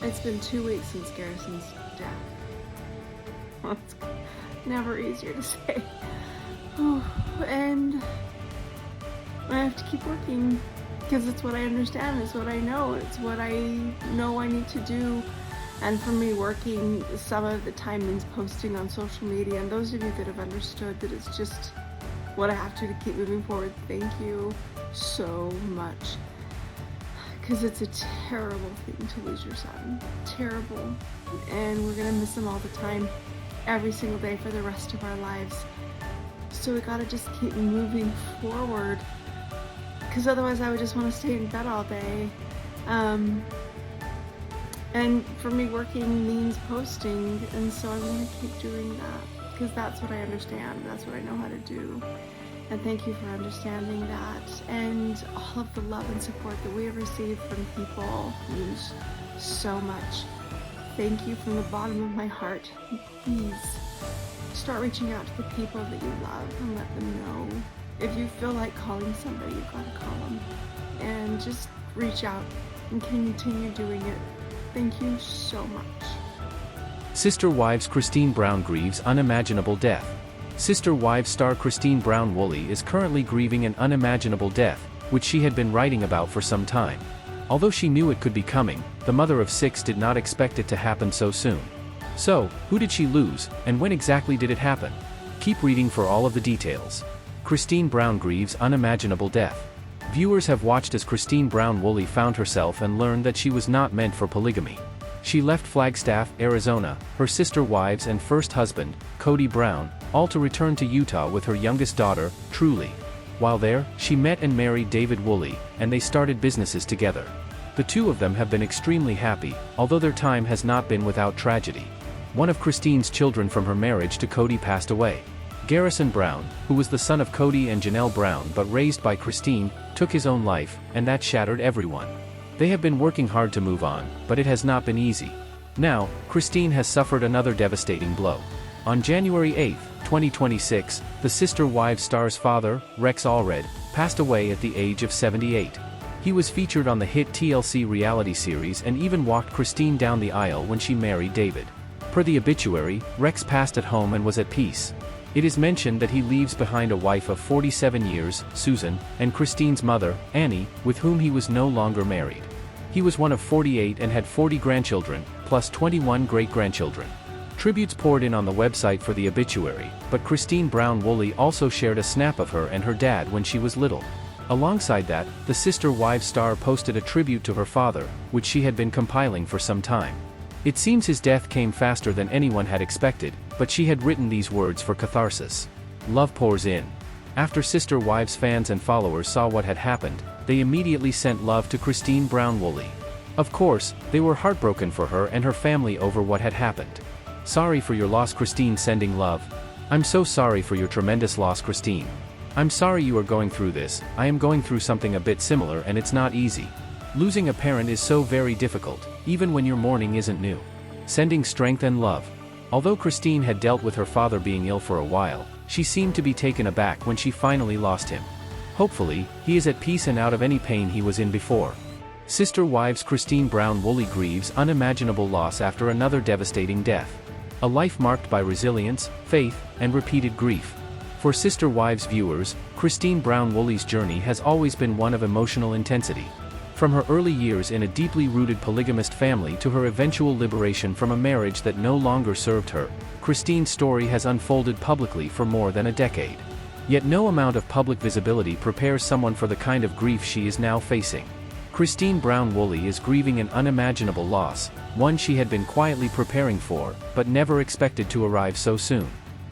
It's been 2 weeks since Garrison's death. Well, it's never easier to say. Oh, and I have to keep working because it's what I understand, it's what I know, it's what I know I need to do. And for me, working some of the time means posting on social media. And those of you that have understood that it's just what I have to keep moving forward, thank you so much. Because it's a terrible thing to lose your son. Terrible. And we're gonna miss him all the time, every single day for the rest of our lives. So we gotta just keep moving forward. Because otherwise I would just want to stay in bed all day. And for me, working means posting, and so I want to keep doing that because that's what I understand, that's what I know how to do. And thank you for understanding that, and all of the love and support that we have received from people means so much. Thank you from the bottom of my heart. Please start reaching out to the people that you love and let them know. If you feel like calling somebody, you've got to call them, and just reach out and continue doing it. Thank you so much. Sister Wives Christine Brown grieves unimaginable death. Sister Wives star Christine Brown Woolley is currently grieving an unimaginable death, which she had been writing about for some time. Although she knew it could be coming, the mother of 6 did not expect it to happen so soon. So, who did she lose, and when exactly did it happen? Keep reading for all of the details. Christine Brown grieves unimaginable death. Viewers have watched as Christine Brown Woolley found herself and learned that she was not meant for polygamy. She left Flagstaff, Arizona, her sister wives and first husband, Kody Brown, all to return to Utah with her youngest daughter, Truly. While there, she met and married David Woolley, and they started businesses together. The two of them have been extremely happy, although their time has not been without tragedy. One of Christine's children from her marriage to Kody passed away. Garrison Brown, who was the son of Kody and Janelle Brown but raised by Christine, took his own life, and that shattered everyone. They have been working hard to move on, but it has not been easy. Now, Christine has suffered another devastating blow. On January 8, 2026, the Sister Wives star's father, Rex Allred, passed away at the age of 78. He was featured on the hit TLC reality series and even walked Christine down the aisle when she married David. Per the obituary, Rex passed at home and was at peace. It is mentioned that he leaves behind a wife of 47 years, Susan, and Christine's mother, Annie, with whom he was no longer married. He was one of 48 and had 40 grandchildren, plus 21 great-grandchildren. Tributes poured in on the website for the obituary, but Christine Brown Woolley also shared a snap of her and her dad when she was little. Alongside that, the Sister Wives star posted a tribute to her father, which she had been compiling for some time. It seems his death came faster than anyone had expected, but she had written these words for catharsis. Love pours in. After Sister Wives fans and followers saw what had happened, they immediately sent love to Christine Brown Woolley. Of course, they were heartbroken for her and her family over what had happened. Sorry for your loss, Christine, sending love. I'm so sorry for your tremendous loss, Christine. I'm sorry you are going through this. I am going through something a bit similar and it's not easy. Losing a parent is so very difficult, even when your mourning isn't new. Sending strength and love. Although Christine had dealt with her father being ill for a while, she seemed to be taken aback when she finally lost him. Hopefully, he is at peace and out of any pain he was in before. Sister Wives Christine Brown Woolley grieves unimaginable loss after another devastating death. A life marked by resilience, faith, and repeated grief. For Sister Wives viewers, Christine Brown Woolley's journey has always been one of emotional intensity. From her early years in a deeply rooted polygamist family to her eventual liberation from a marriage that no longer served her, Christine's story has unfolded publicly for more than a decade. Yet no amount of public visibility prepares someone for the kind of grief she is now facing. Christine Brown Woolley is grieving an unimaginable loss, one she had been quietly preparing for, but never expected to arrive so soon.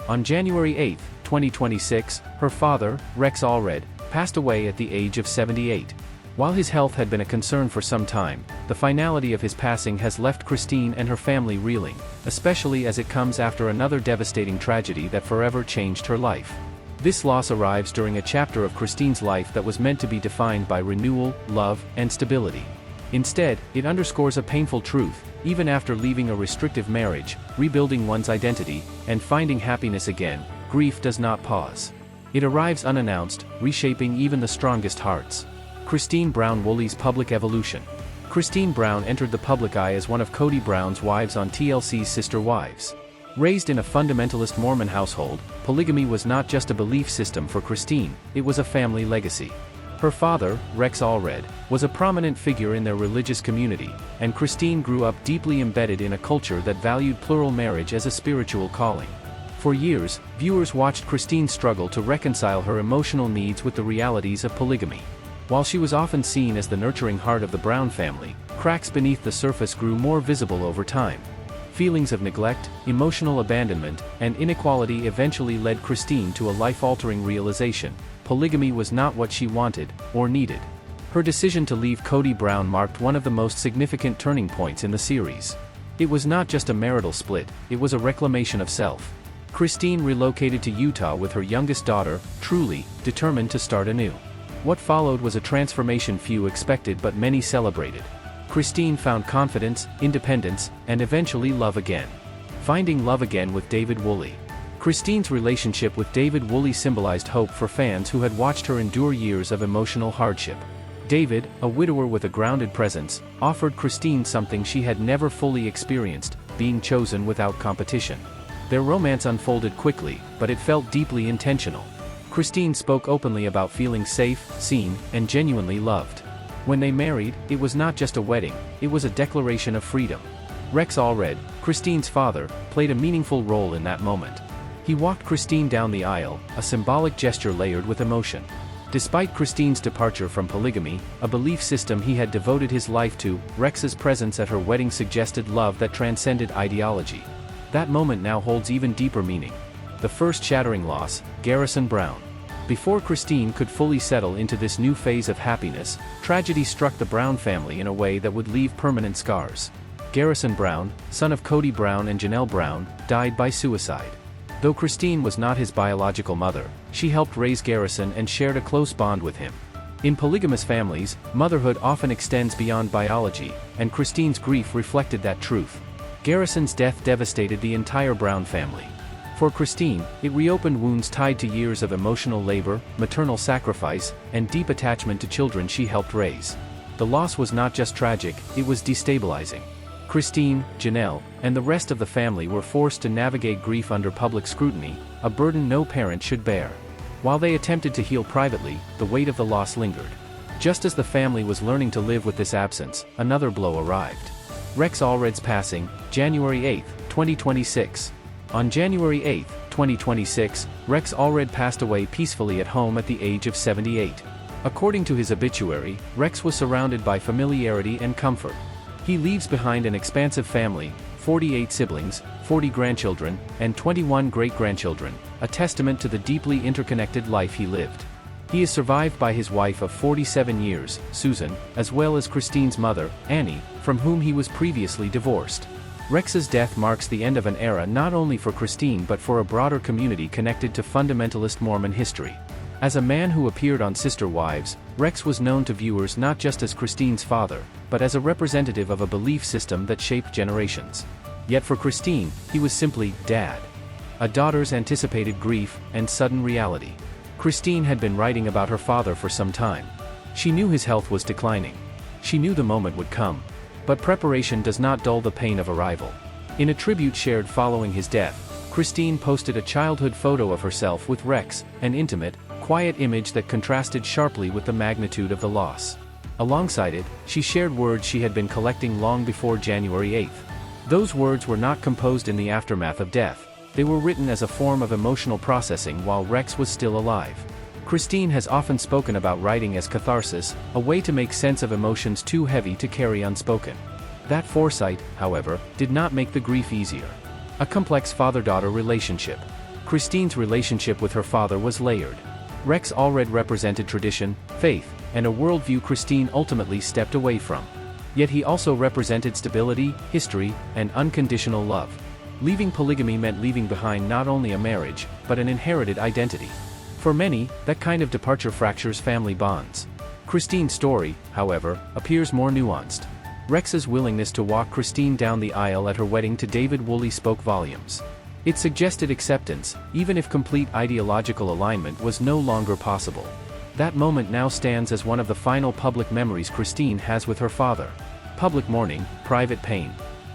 On January 8, 2026, her father, Rex Allred, passed away at the age of 78. While his health had been a concern for some time, the finality of his passing has left Christine and her family reeling, especially as it comes after another devastating tragedy that forever changed her life. This loss arrives during a chapter of Christine's life that was meant to be defined by renewal, love, and stability. Instead, it underscores a painful truth: even after leaving a restrictive marriage, rebuilding one's identity, and finding happiness again, grief does not pause. It arrives unannounced, reshaping even the strongest hearts. Christine Brown Woolley's public evolution. Christine Brown entered the public eye as one of Kody Brown's wives on TLC's Sister Wives. Raised in a fundamentalist Mormon household, polygamy was not just a belief system for Christine, it was a family legacy. Her father, Rex Allred, was a prominent figure in their religious community, and Christine grew up deeply embedded in a culture that valued plural marriage as a spiritual calling. For years, viewers watched Christine struggle to reconcile her emotional needs with the realities of polygamy. While she was often seen as the nurturing heart of the Brown family, cracks beneath the surface grew more visible over time. Feelings of neglect, emotional abandonment, and inequality eventually led Christine to a life-altering realization: polygamy was not what she wanted, or needed. Her decision to leave Kody Brown marked one of the most significant turning points in the series. It was not just a marital split, it was a reclamation of self. Christine relocated to Utah with her youngest daughter, Truly, determined to start anew. What followed was a transformation few expected but many celebrated. Christine found confidence, independence, and eventually love again. Finding love again with David Woolley. Christine's relationship with David Woolley symbolized hope for fans who had watched her endure years of emotional hardship. David, a widower with a grounded presence, offered Christine something she had never fully experienced: being chosen without competition. Their romance unfolded quickly, but it felt deeply intentional. Christine spoke openly about feeling safe, seen, and genuinely loved. When they married, it was not just a wedding, it was a declaration of freedom. Rex Allred, Christine's father, played a meaningful role in that moment. He walked Christine down the aisle, a symbolic gesture layered with emotion. Despite Christine's departure from polygamy, a belief system he had devoted his life to, Rex's presence at her wedding suggested love that transcended ideology. That moment now holds even deeper meaning. The first shattering loss, Garrison Brown. Before Christine could fully settle into this new phase of happiness, tragedy struck the Brown family in a way that would leave permanent scars. Garrison Brown, son of Kody Brown and Janelle Brown, died by suicide. Though Christine was not his biological mother, she helped raise Garrison and shared a close bond with him. In polygamous families, motherhood often extends beyond biology, and Christine's grief reflected that truth. Garrison's death devastated the entire Brown family. For Christine, it reopened wounds tied to years of emotional labor, maternal sacrifice, and deep attachment to children she helped raise. The loss was not just tragic, it was destabilizing. Christine, Janelle, and the rest of the family were forced to navigate grief under public scrutiny, a burden no parent should bear. While they attempted to heal privately, the weight of the loss lingered. Just as the family was learning to live with this absence, another blow arrived. Rex Allred's passing, January 8, 2026. On January 8, 2026, Rex Allred passed away peacefully at home at the age of 78. According to his obituary, Rex was surrounded by familiarity and comfort. He leaves behind an expansive family, 48 siblings, 40 grandchildren, and 21 great-grandchildren, a testament to the deeply interconnected life he lived. He is survived by his wife of 47 years, Susan, as well as Christine's mother, Annie, from whom he was previously divorced. Rex's death marks the end of an era not only for Christine but for a broader community connected to fundamentalist Mormon history. As a man who appeared on Sister Wives, Rex was known to viewers not just as Christine's father, but as a representative of a belief system that shaped generations. Yet for Christine, he was simply Dad. A daughter's anticipated grief and sudden reality. Christine had been writing about her father for some time. She knew his health was declining. She knew the moment would come. But preparation does not dull the pain of arrival. In a tribute shared following his death, Christine posted a childhood photo of herself with Rex, an intimate, quiet image that contrasted sharply with the magnitude of the loss. Alongside it, she shared words she had been collecting long before January 8. Those words were not composed in the aftermath of death. They were written as a form of emotional processing while Rex was still alive. Christine has often spoken about writing as catharsis, a way to make sense of emotions too heavy to carry unspoken. That foresight, however, did not make the grief easier. A complex father-daughter relationship. Christine's relationship with her father was layered. Rex Allred represented tradition, faith, and a worldview Christine ultimately stepped away from. Yet he also represented stability, history, and unconditional love. Leaving polygamy meant leaving behind not only a marriage, but an inherited identity. For many, that kind of departure fractures family bonds. Christine's story, however, appears more nuanced. Rex's willingness to walk Christine down the aisle at her wedding to David Woolley spoke volumes. It suggested acceptance, even if complete ideological alignment was no longer possible. That moment now stands as one of the final public memories Christine has with her father. Public mourning, private pain.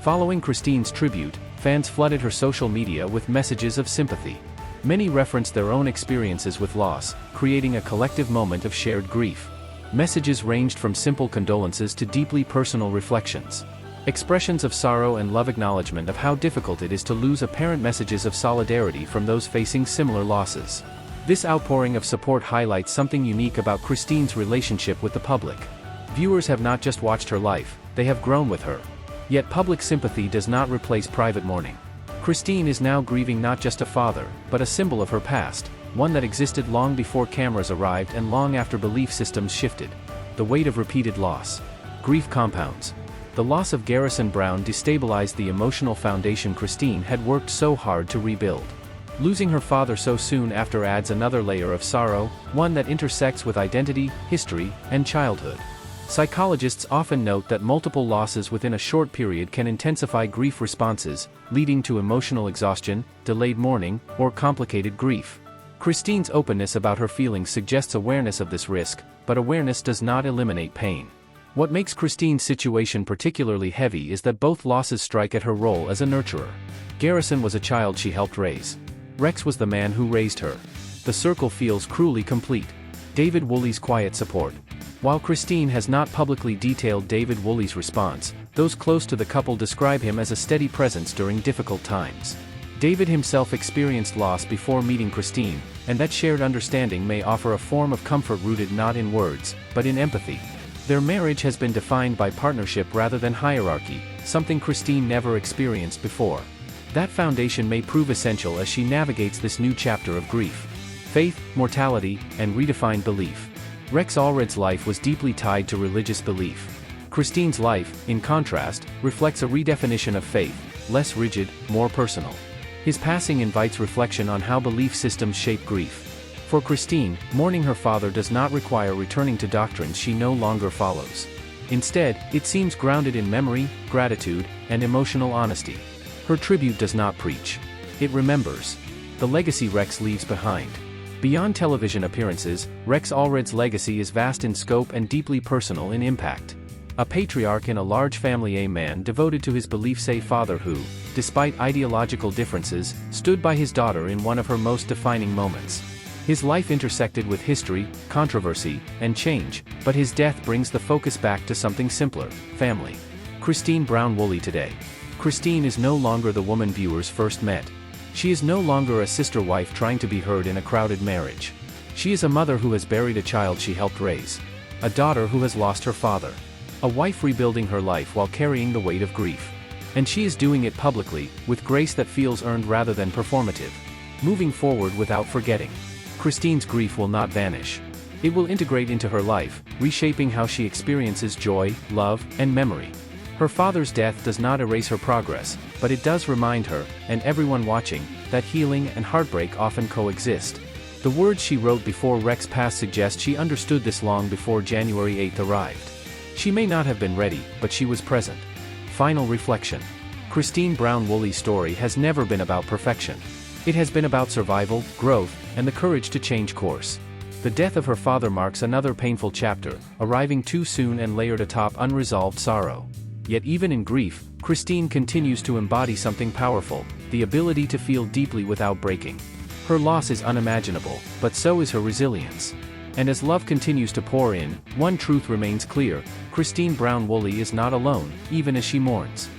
Following Christine's tribute, fans flooded her social media with messages of sympathy. Many referenced their own experiences with loss, creating a collective moment of shared grief. Messages ranged from simple condolences to deeply personal reflections. Expressions of sorrow and love, acknowledgement of how difficult it is to lose a parent, messages of solidarity from those facing similar losses. This outpouring of support highlights something unique about Christine's relationship with the public. Viewers have not just watched her life, they have grown with her. Yet public sympathy does not replace private mourning. Christine is now grieving not just a father, but a symbol of her past, one that existed long before cameras arrived and long after belief systems shifted. The weight of repeated loss. Grief compounds. The loss of Garrison Brown destabilized the emotional foundation Christine had worked so hard to rebuild. Losing her father so soon after adds another layer of sorrow, one that intersects with identity, history, and childhood. Psychologists often note that multiple losses within a short period can intensify grief responses, leading to emotional exhaustion, delayed mourning, or complicated grief. Christine's openness about her feelings suggests awareness of this risk, but awareness does not eliminate pain. What makes Christine's situation particularly heavy is that both losses strike at her role as a nurturer. Garrison was a child she helped raise. Rex was the man who raised her. The circle feels cruelly complete. David Woolley's quiet support. While Christine has not publicly detailed David Woolley's response, those close to the couple describe him as a steady presence during difficult times. David himself experienced loss before meeting Christine, and that shared understanding may offer a form of comfort rooted not in words, but in empathy. Their marriage has been defined by partnership rather than hierarchy, something Christine never experienced before. That foundation may prove essential as she navigates this new chapter of grief. Faith, mortality, and redefined belief. Rex Allred's life was deeply tied to religious belief. Christine's life, in contrast, reflects a redefinition of faith, less rigid, more personal. His passing invites reflection on how belief systems shape grief. For Christine, mourning her father does not require returning to doctrines she no longer follows. Instead, it seems grounded in memory, gratitude, and emotional honesty. Her tribute does not preach. It remembers. The legacy Rex leaves behind. Beyond television appearances, Rex Allred's legacy is vast in scope and deeply personal in impact. A patriarch in a large family, a man devoted to his beliefs, a father who, despite ideological differences, stood by his daughter in one of her most defining moments. His life intersected with history, controversy, and change, but his death brings the focus back to something simpler: family. Christine Brown Woolley today. Christine is no longer the woman viewers first met. She is no longer a sister wife trying to be heard in a crowded marriage. She is a mother who has buried a child she helped raise. A daughter who has lost her father. A wife rebuilding her life while carrying the weight of grief. And she is doing it publicly, with grace that feels earned rather than performative. Moving forward without forgetting. Christine's grief will not vanish. It will integrate into her life, reshaping how she experiences joy, love, and memory. Her father's death does not erase her progress, but it does remind her, and everyone watching, that healing and heartbreak often coexist. The words she wrote before Rex passed suggest she understood this long before January 8th arrived. She may not have been ready, but she was present. Final reflection. Christine Brown Woolley's story has never been about perfection. It has been about survival, growth, and the courage to change course. The death of her father marks another painful chapter, arriving too soon and layered atop unresolved sorrow. Yet even in grief, Christine continues to embody something powerful: the ability to feel deeply without breaking. Her loss is unimaginable, but so is her resilience. And as love continues to pour in, one truth remains clear: Christine Brown Woolley is not alone, even as she mourns.